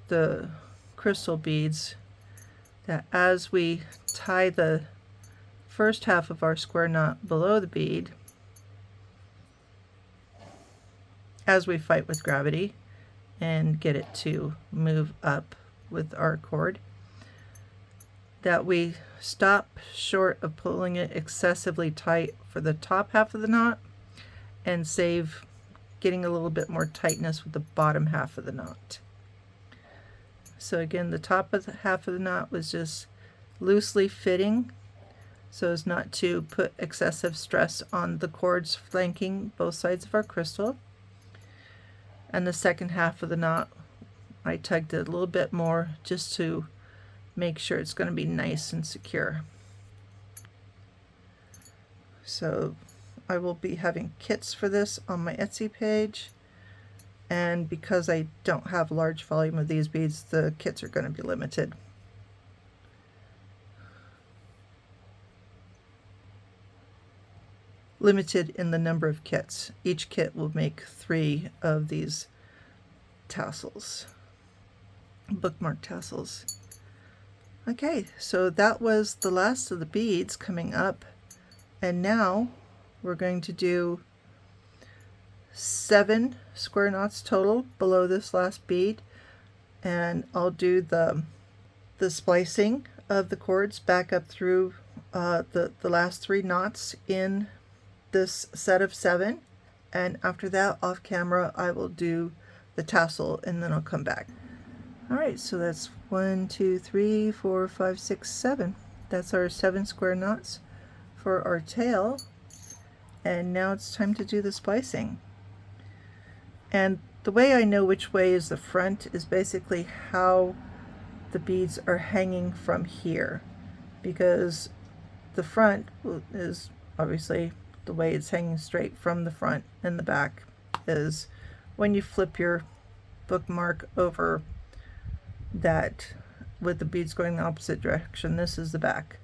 the crystal beads, that as we tie the first half of our square knot below the bead, as we fight with gravity and get it to move up with our cord, that we stop short of pulling it excessively tight for the top half of the knot and save getting a little bit more tightness with the bottom half of the knot. So again, the top of the half of the knot was just loosely fitting so as not to put excessive stress on the cords flanking both sides of our crystal. And the second half of the knot, I tugged it a little bit more just to make sure it's going to be nice and secure. So I will be having kits for this on my Etsy page, and because I don't have a large volume of these beads, the kits are going to be limited. limited in the number of kits. Each kit will make 3 of these tassels, bookmark tassels. Okay, so that was the last of the beads coming up, and now we're going to do 7 square knots total below this last bead, and I'll do the splicing of the cords back up through the last 3 knots in this set of 7, and after that, off camera, I will do the tassel and then I'll come back. Alright, so that's 1, 2, 3, 4, 5, 6, 7. That's our 7 square knots for our tail, and now it's time to do the splicing. And the way I know which way is the front is basically how the beads are hanging from here, because the front is obviously the way it's hanging straight from the front, and the back is when you flip your bookmark over that with the beads going the opposite direction. This is the back.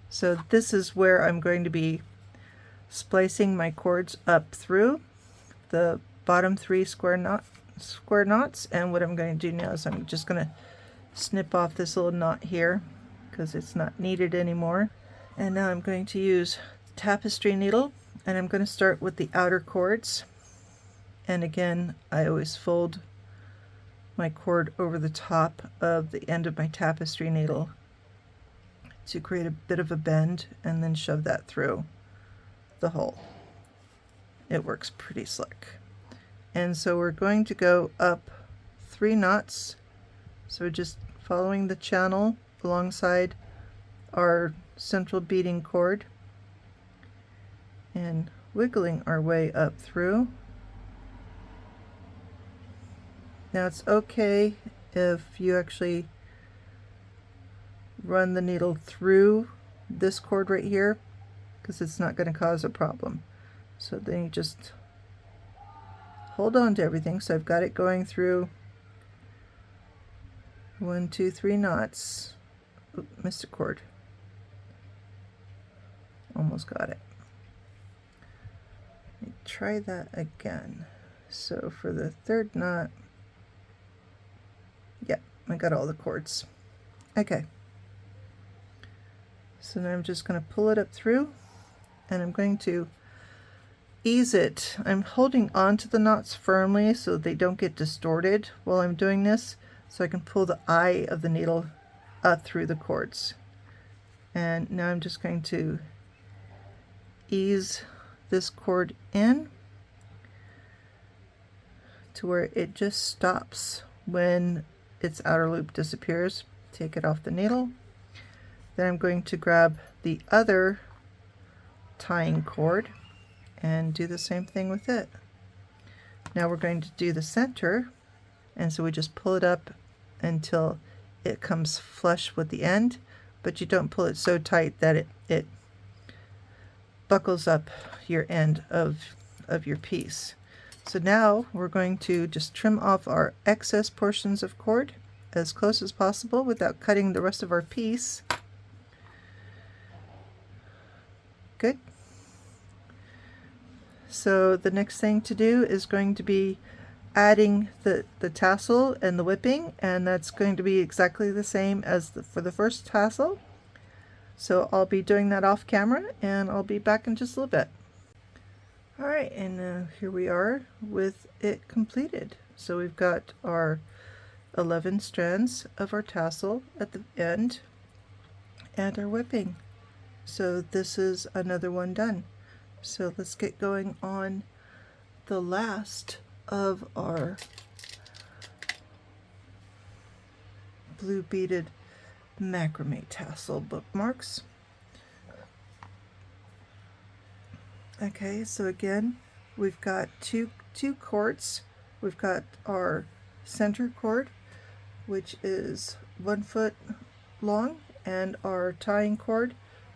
So this is where I'm going to be splicing my cords up through the bottom 3 square knots, and what I'm going to do now is I'm just going to snip off this little knot here because it's not needed anymore. And now I'm going to use the tapestry needle, and I'm going to start with the outer cords. And again, I always fold my cord over the top of the end of my tapestry needle to create a bit of a bend, and then shove that through the hole. It works pretty slick. And so we're going to go up 3 knots, so just following the channel alongside our central beading cord and wiggling our way up through. Now it's okay if you actually run the needle through this cord right here, because it's not going to cause a problem. So then you just hold on to everything. So I've got it going through 1, 2, 3 knots. Oop, missed a cord. Almost got it. Let me try that again. So for the 3rd knot, yeah, I got all the cords. Okay. So now I'm just going to pull it up through, and I'm going to ease it. I'm holding on to the knots firmly so they don't get distorted while I'm doing this, so I can pull the eye of the needle up through the cords. And now I'm just going to ease this cord in to where it just stops when its outer loop disappears. Take it off the needle. Then I'm going to grab the other tying cord and do the same thing with it. Now we're going to do the center, and so we just pull it up until it comes flush with the end, but you don't pull it so tight that it buckles up your end of your piece. So now we're going to just trim off our excess portions of cord as close as possible without cutting the rest of our piece. Good. So the next thing to do is going to be adding the tassel and the whipping, and that's going to be exactly the same as for the first tassel. So I'll be doing that off camera, and I'll be back in just a little bit. Alright, and here we are with it completed. So we've got our 11 strands of our tassel at the end and our whipping. So this is another one done. So let's get going on the last of our blue beaded macrame tassel bookmarks. Okay, so again, we've got two cords. We've got our center cord, which is 1 foot long, and our tying cord,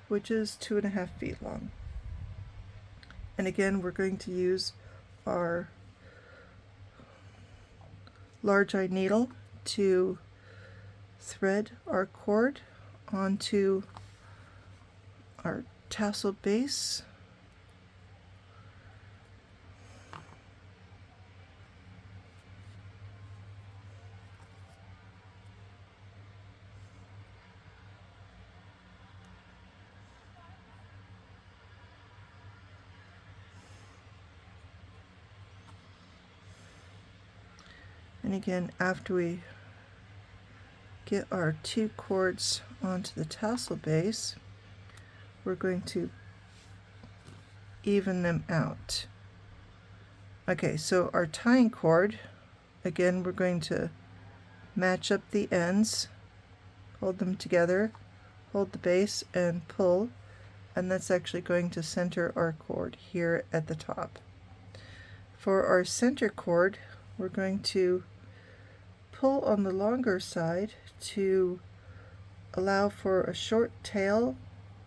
which is 2.5 feet long. And again, we're going to use our large eye needle to thread our cord onto our tassel base. And again, after we get our 2 cords onto the tassel base, we're going to even them out. Okay, so our tying cord, again, we're going to match up the ends, hold them together, hold the base, and pull, and that's actually going to center our cord here at the top. For our center cord, we're going to pull on the longer side to allow for a short tail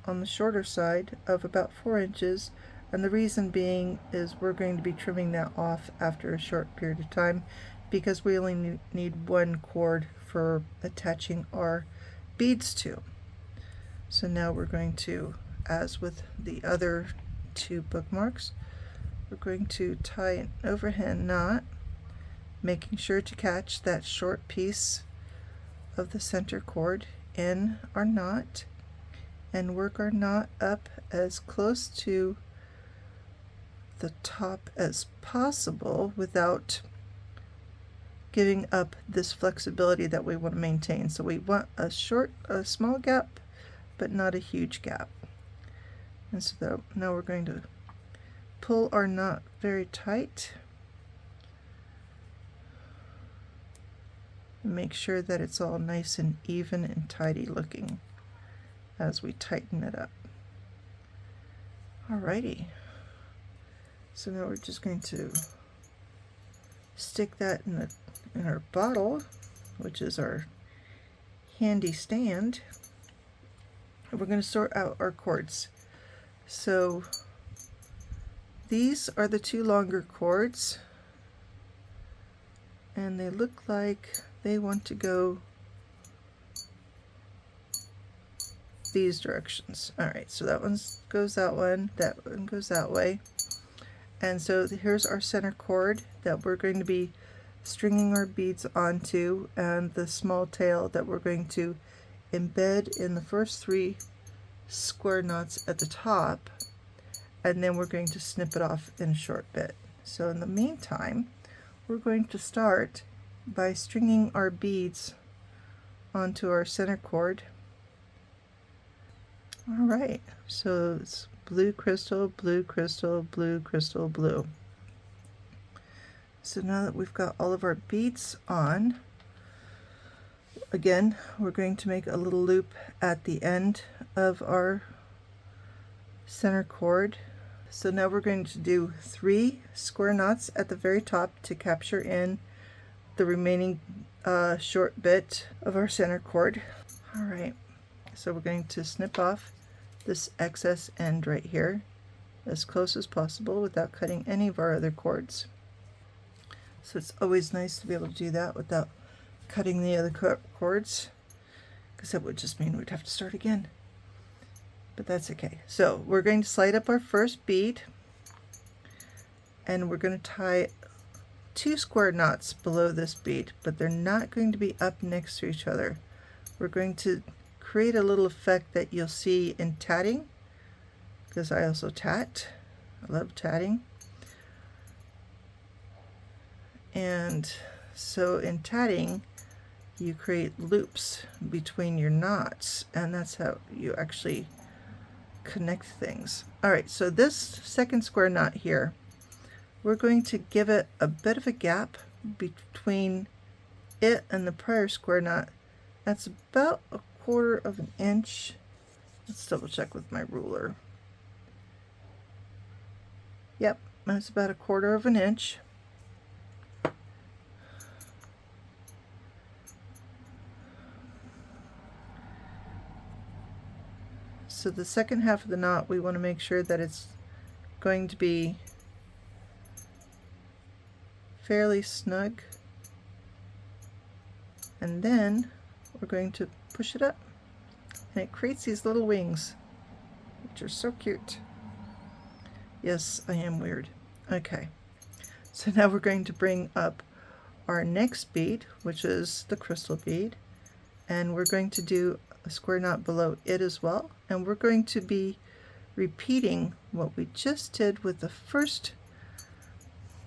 on the shorter side of about 4 inches, and the reason being is we're going to be trimming that off after a short period of time because we only need 1 cord for attaching our beads to. So now we're going to, as with the other 2 bookmarks, we're going to tie an overhand knot, making sure to catch that short piece of the center cord in our knot, and work our knot up as close to the top as possible without giving up this flexibility that we want to maintain. So we want a small gap, but not a huge gap. And so now we're going to pull our knot very tight. Make sure that it's all nice and even and tidy looking as we tighten it up. Alrighty. So now we're just going to stick that in our bottle, which is our handy stand. And we're going to sort out our cords. So these are the 2 longer cords, and they look like they want to go these directions. Alright, so that one goes that one goes that way. And so here's our center cord that we're going to be stringing our beads onto, and the small tail that we're going to embed in the first 3 square knots at the top, and then we're going to snip it off in a short bit. So in the meantime, we're going to start by stringing our beads onto our center cord. Alright, so it's blue crystal, blue crystal, blue crystal, blue. So now that we've got all of our beads on, again, we're going to make a little loop at the end of our center cord. So now we're going to do 3 square knots at the very top to capture in the remaining short bit of our center cord. Alright, so we're going to snip off this excess end right here as close as possible without cutting any of our other cords. So it's always nice to be able to do that without cutting the other cords, because that would just mean we'd have to start again. But that's okay. So we're going to slide up our first bead, and we're going to tie 2 square knots below this bead, but they're not going to be up next to each other. We're going to create a little effect that you'll see in tatting, because I also tat. I love tatting. And so in tatting, you create loops between your knots, and that's how you actually connect things. Alright, so this second square knot here, we're going to give it a bit of a gap between it and the prior square knot. That's about 1/4 of an inch. Let's double check with my ruler. Yep, that's about 1/4 of an inch. So the second half of the knot, we want to make sure that it's going to be fairly snug, and then we're going to push it up, and it creates these little wings, which are so cute. Yes, I am weird. Okay, so now we're going to bring up our next bead, which is the crystal bead, and we're going to do a square knot below it as well, and we're going to be repeating what we just did with the first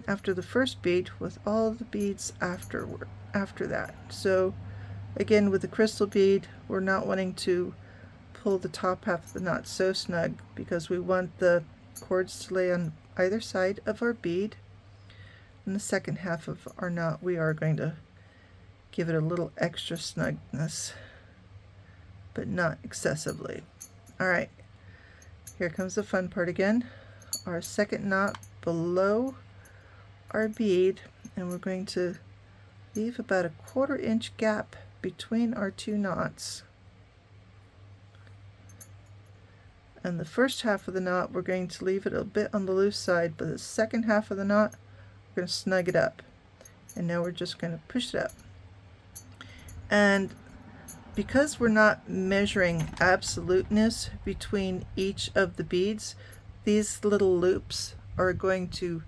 after the first bead with all the beads after that. So again, with the crystal bead, we're not wanting to pull the top half of the knot so snug because we want the cords to lay on either side of our bead. In the second half of our knot, we are going to give it a little extra snugness, but not excessively. All right, here comes the fun part again. Our second knot below our bead, and we're going to leave about a 1/4 inch gap between our two knots. And the first half of the knot, we're going to leave it a bit on the loose side, but the second half of the knot, we're going to snug it up. And now we're just going to push it up. And because we're not measuring absoluteness between each of the beads, these little loops are going to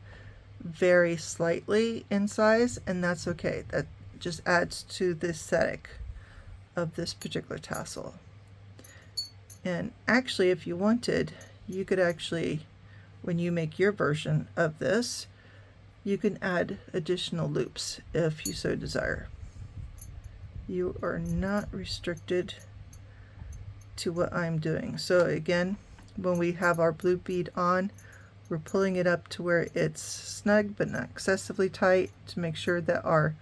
vary slightly in size, and that's okay. That just adds to the aesthetic of this particular tassel. And actually, if you wanted, you could actually, when you make your version of this, you can add additional loops if you so desire. You are not restricted to what I'm doing. So again, when we have our blue bead on, we're pulling it up to where it's snug but not excessively tight to make sure that our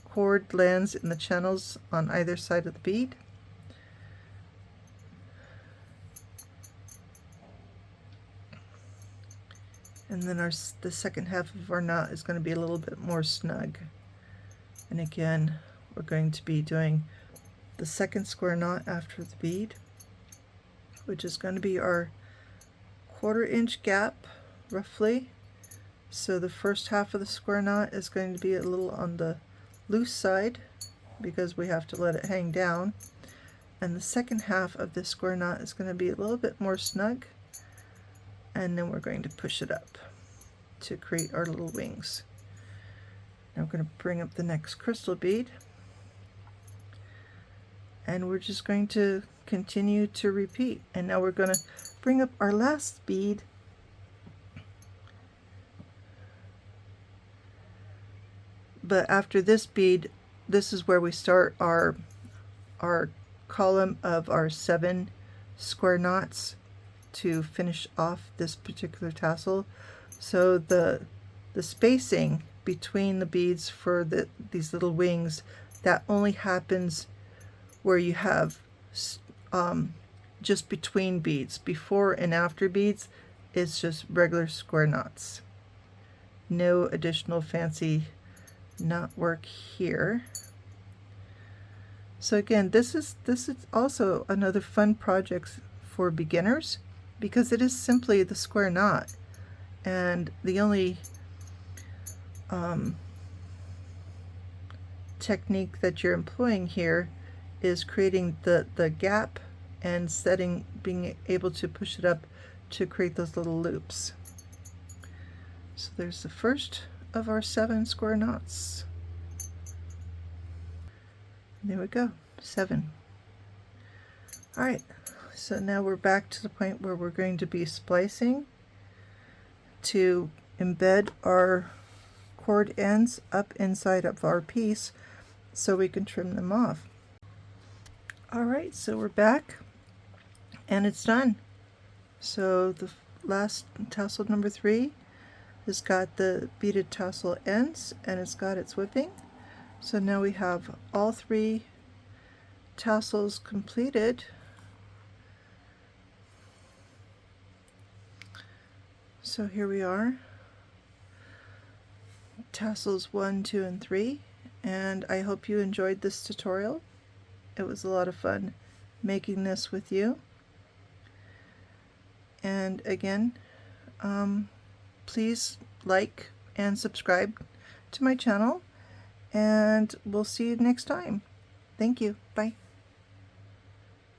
cord lands in the channels on either side of the bead. And then the second half of our knot is going to be a little bit more snug. And again, we're going to be doing the second square knot after the bead, which is going to be our 1/4 inch gap roughly. So the first half of the square knot is going to be a little on the loose side because we have to let it hang down. And the second half of this square knot is going to be a little bit more snug. And then we're going to push it up to create our little wings. Now we're going to bring up the next crystal bead, and we're just going to continue to repeat. And now we're going to bring up our last bead, but after this bead, this is where we start our column of our 7 square knots to finish off this particular tassel. So the spacing between the beads for these little wings, that only happens where you have just between beads. Before and after beads, it's just regular square knots. No additional fancy knot work here. So again, this is also another fun project for beginners, because it is simply the square knot, and the only technique that you're employing here is creating the gap and being able to push it up to create those little loops. So there's the first of our 7 square knots. There we go, 7. All right. So now we're back to the point where we're going to be splicing to embed our cord ends up inside of our piece so we can trim them off. Alright, so we're back and it's done. So the last tassel, number 3, has got the beaded tassel ends and it's got its whipping. So now we have all 3 tassels completed. So here we are, tassels 1, 2, and 3, and I hope you enjoyed this tutorial. It was a lot of fun making this with you. And again, please like and subscribe to my channel, and we'll see you next time. Thank you. Bye.